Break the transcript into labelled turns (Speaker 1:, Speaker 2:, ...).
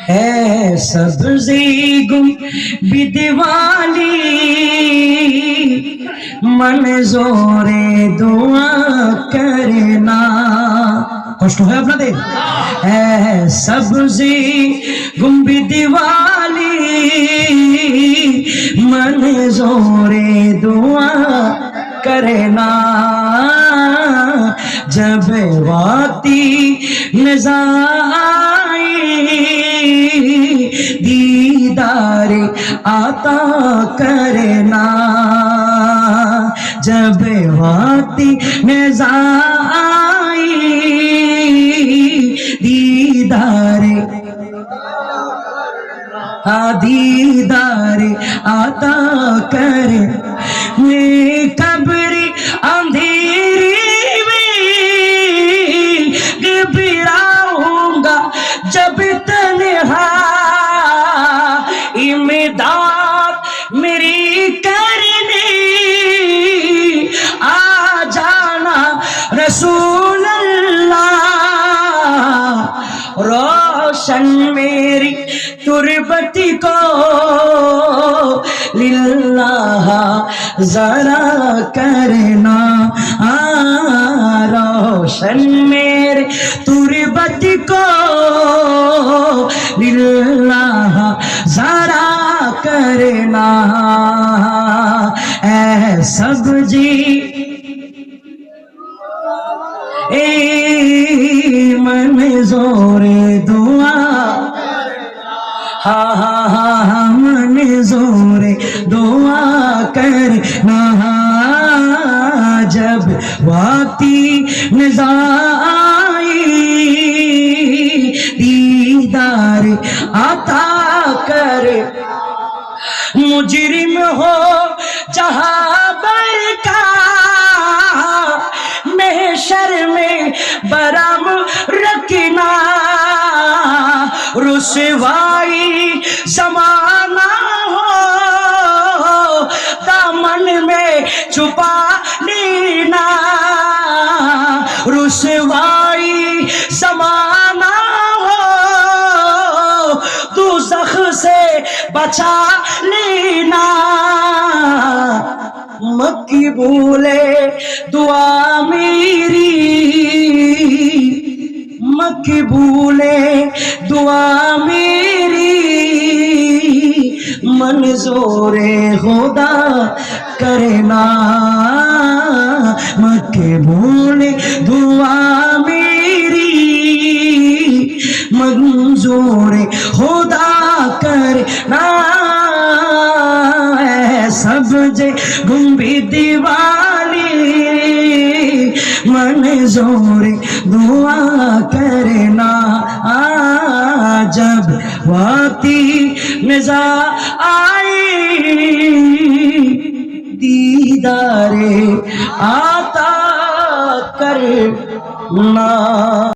Speaker 1: है सब्ज़ी बिदवाली मंजूरे दुआ करना। কষ্ট হয় আপনাদের? হ্যাঁ সবজি গুম্বিদি वाली मंजूरे दुआ करना। जब वाती नज़ाई दीदार आता करना। जब वाती नज़ाई दीदार दीदार आता कर। मैं कब्र अंधेरी में घबराऊंगा जब तन्हा इमदाद मेरी करने आ जाना रसूल अल्लाह। रोशन मेरी तुरबती को लिल्लाह जरा करना। रोशन मेरे तुरबती को लिल्लाह जरा करना। ऐ सब्जी मंजूरे दुआ हा हा हा हा मंजूरे दुआ करना। जब वाती नज़ाई दीदार आता कर। मुजरिम हो जहां का महशर में बरम रखना। रुसवाई ज़माना हो दामन में छुपा लेना। रुसवाई ज़माना हो दोज़ख से बचा लेना। मकबूले दुआ मेरी मकबूले दुआ मेरी मंजूरे खुदा करना। मकबूले दुआ मेरी मंजूरे खुदा करना। सब्ज़ी गुम्बिदी वाली मंजूरे दुआ करना। जब वाती नज़ाई दीदारे आता करना।